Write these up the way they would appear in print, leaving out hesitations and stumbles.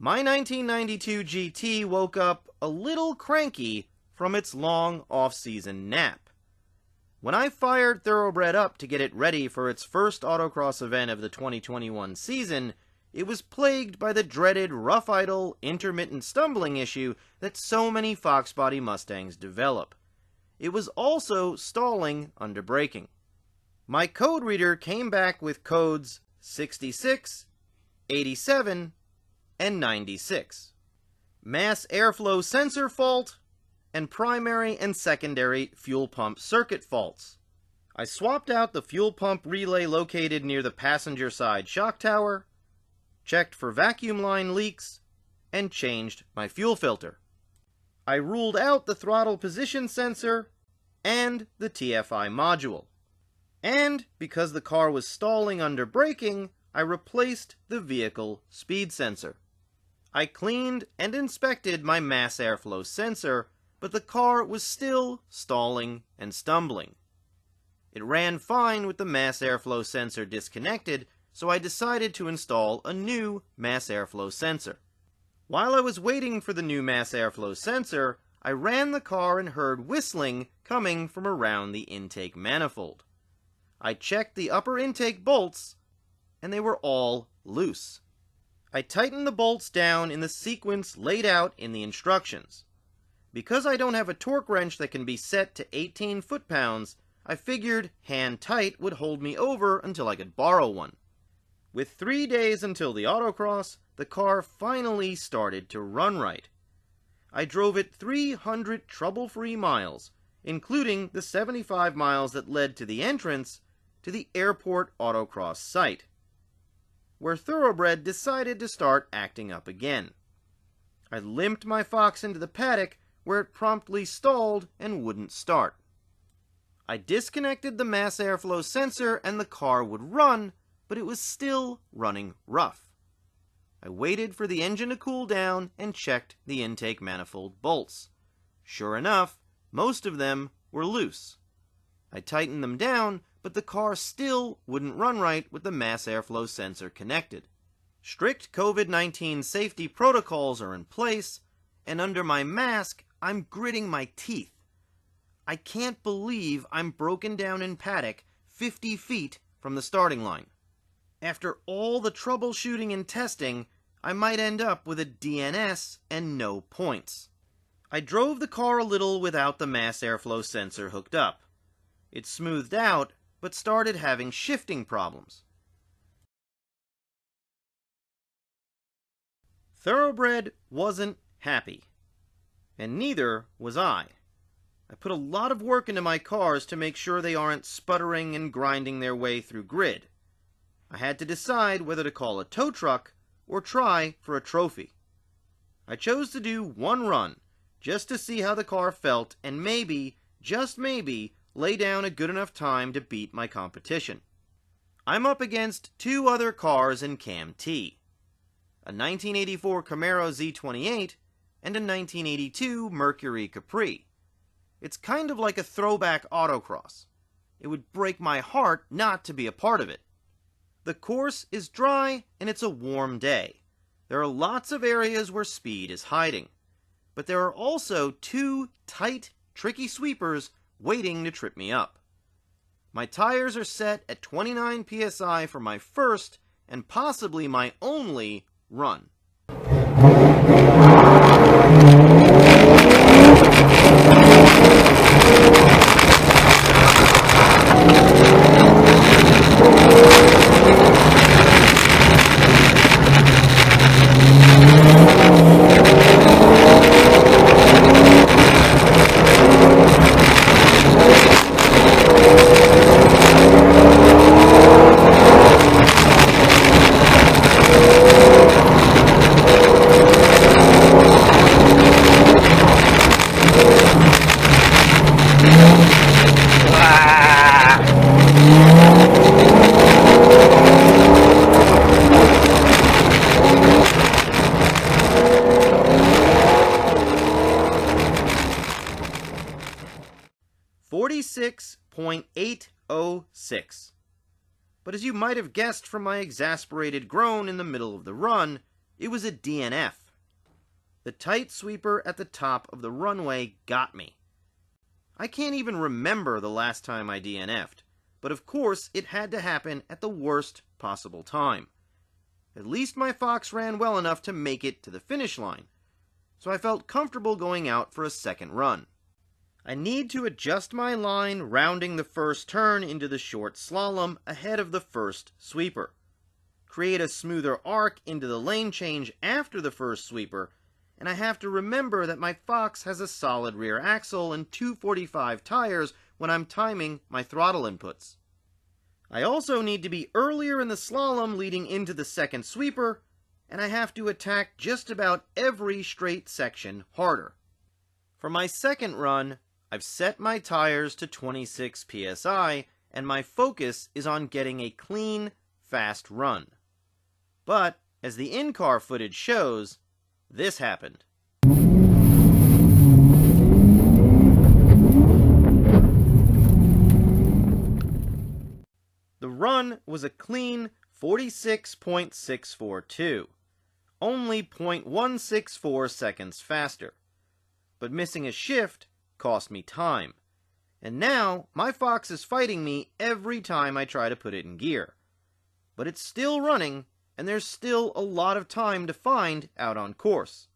My 1992 GT woke up a little cranky from its long off-season nap. When I fired Thoroughbred up to get it ready for its first autocross event of the 2021 season, it was plagued by the dreaded rough idle, intermittent stumbling issue that so many Fox body Mustangs develop. It was also stalling under braking. My code reader came back with codes 66, 87, and 96. Mass airflow sensor fault, and primary and secondary fuel pump circuit faults. I swapped out the fuel pump relay located near the passenger side shock tower, checked for vacuum line leaks, and changed my fuel filter. I ruled out the throttle position sensor and the TFI module. And because the car was stalling under braking, I replaced the vehicle speed sensor. I cleaned and inspected my mass airflow sensor, but the car was still stalling and stumbling. It ran fine with the mass airflow sensor disconnected, so I decided to install a new mass airflow sensor. While I was waiting for the new mass airflow sensor, I ran the car and heard whistling coming from around the intake manifold. I checked the upper intake bolts, and they were all loose. I tightened the bolts down in the sequence laid out in the instructions. Because I don't have a torque wrench that can be set to 18 foot-pounds, I figured hand tight would hold me over until I could borrow one. With 3 days until the autocross, the car finally started to run right. I drove it 300 trouble-free miles, including the 75 miles that led to the entrance to the airport autocross site, where Thoroughbred decided to start acting up again. I limped my Fox into the paddock, where it promptly stalled and wouldn't start. I disconnected the mass airflow sensor and the car would run, but it was still running rough. I waited for the engine to cool down and checked the intake manifold bolts. Sure enough, most of them were loose. I tightened them down, but the car still wouldn't run right with the mass airflow sensor connected. Strict COVID-19 safety protocols are in place, and under my mask, I'm gritting my teeth. I can't believe I'm broken down in paddock 50 feet from the starting line. After all the troubleshooting and testing, I might end up with a DNS and no points. I drove the car a little without the mass airflow sensor hooked up. It smoothed out, but started having shifting problems. Thoroughbred wasn't happy, and neither was I. I put a lot of work into my cars to make sure they aren't sputtering and grinding their way through grid. I had to decide whether to call a tow truck or try for a trophy. I chose to do one run, just to see how the car felt and maybe, just maybe, lay down a good enough time to beat my competition. I'm up against two other cars in Cam T, a 1984 Camaro Z28 and a 1982 Mercury Capri. It's kind of like a throwback autocross. It would break my heart not to be a part of it. The course is dry and it's a warm day. There are lots of areas where speed is hiding. But there are also two tight, tricky sweepers waiting to trip me up. My tires are set at 29 psi for my first and possibly my only run. .806. But as you might have guessed from my exasperated groan in the middle of the run, It was a DNF. The tight sweeper at the top of the runway got me. I can't even remember the last time I DNF'd, but of course it had to happen at the worst possible time. At least my Fox ran well enough to make it to the finish line, so I felt comfortable going out for a second run. I need to adjust my line rounding the first turn into the short slalom ahead of the first sweeper, create a smoother arc into the lane change after the first sweeper, and I have to remember that my Fox has a solid rear axle and 245 tires when I'm timing my throttle inputs. I also need to be earlier in the slalom leading into the second sweeper, and I have to attack just about every straight section harder. For my second run, I've set my tires to 26 psi, and my focus is on getting a clean, fast run. But, as the in-car footage shows, this happened. The run was a clean 46.642, only 0.164 seconds faster. But missing a shift cost me time, and now my Fox is fighting me every time I try to put it in gear. But it's still running, and there's still a lot of time to find out on course.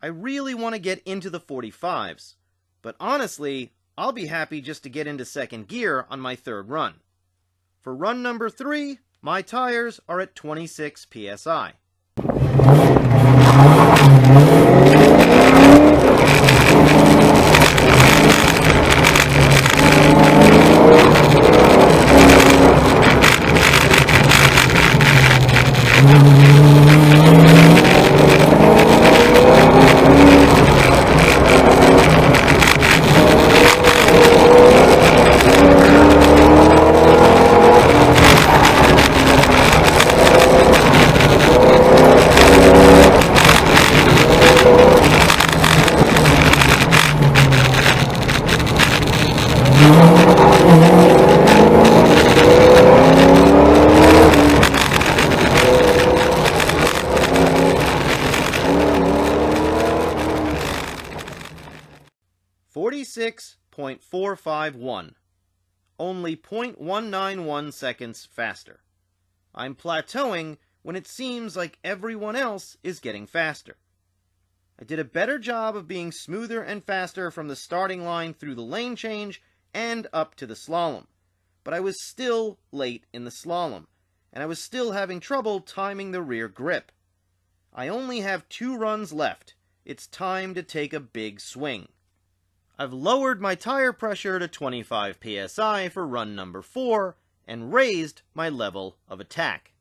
I really want to get into the 45s, but honestly, I'll be happy just to get into second gear on my third run. For run number 3, my tires are at 26 psi. .451, only 0.191 seconds faster. I'm plateauing when it seems like everyone else is getting faster. I did a better job of being smoother and faster from the starting line through the lane change and up to the slalom, but I was still late in the slalom, and I was still having trouble timing the rear grip. I only have 2 runs left. It's time to take a big swing. I've lowered my tire pressure to 25 psi for run number 4, and raised my level of attack.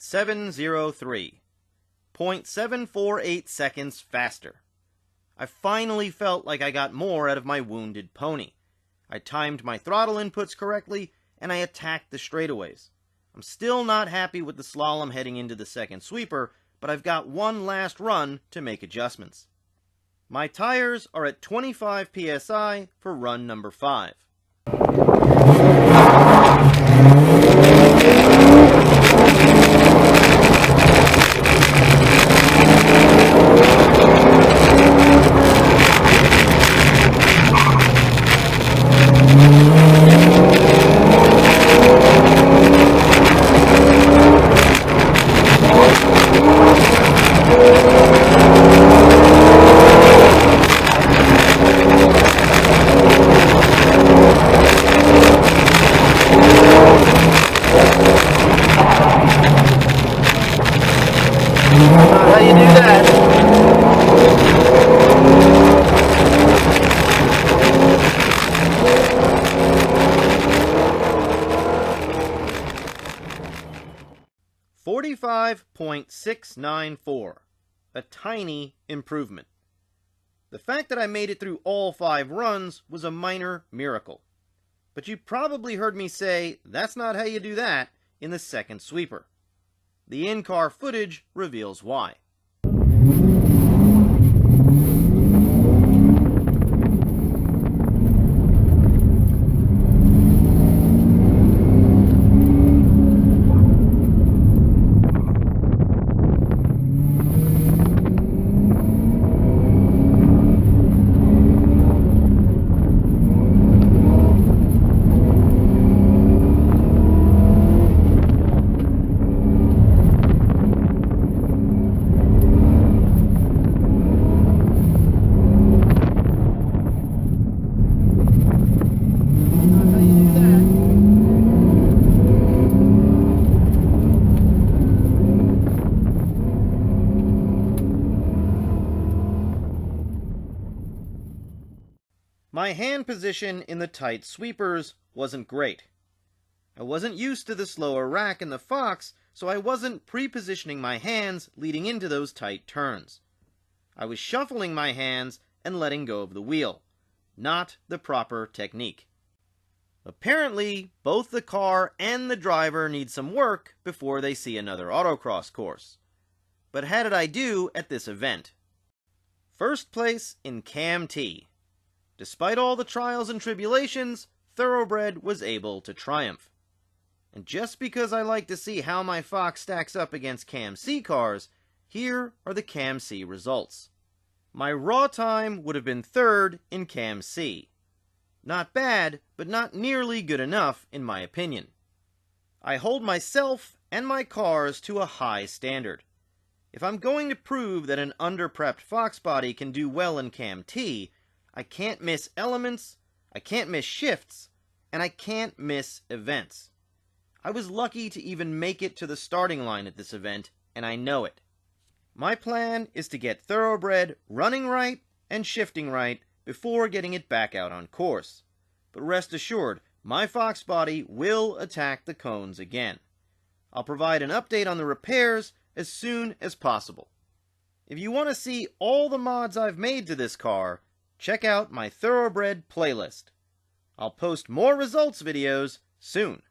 .703, 0.748 seconds faster. I finally felt like I got more out of my wounded pony. I timed my throttle inputs correctly, and I attacked the straightaways. I'm still not happy with the slalom heading into the second sweeper, but I've got one last run to make adjustments. My tires are at 25 psi for run number 5. 5.694, a tiny improvement. The fact that I made it through all 5 runs was a minor miracle. But you probably heard me say, that's not how you do that, in the second sweeper. The in-car footage reveals why. My hand position in the tight sweepers wasn't great. I wasn't used to the slower rack in the Fox, so I wasn't pre-positioning my hands leading into those tight turns. I was shuffling my hands and letting go of the wheel, not the proper technique. Apparently, both the car and the driver need some work before they see another autocross course. But how did I do at this event? First place in Cam T. Despite all the trials and tribulations, Thoroughbred was able to triumph. And just because I like to see how my Fox stacks up against Cam C cars, here are the Cam C results. My raw time would have been 3rd in Cam C. Not bad, but not nearly good enough in my opinion. I hold myself and my cars to a high standard. If I'm going to prove that an under-prepped Fox body can do well in Cam T, I can't miss elements, I can't miss shifts, and I can't miss events. I was lucky to even make it to the starting line at this event, and I know it. My plan is to get Thoroughbred running right and shifting right before getting it back out on course. But rest assured, my Fox body will attack the cones again. I'll provide an update on the repairs as soon as possible. If you want to see all the mods I've made to this car, check out my Thoroughbred playlist. I'll post more results videos soon.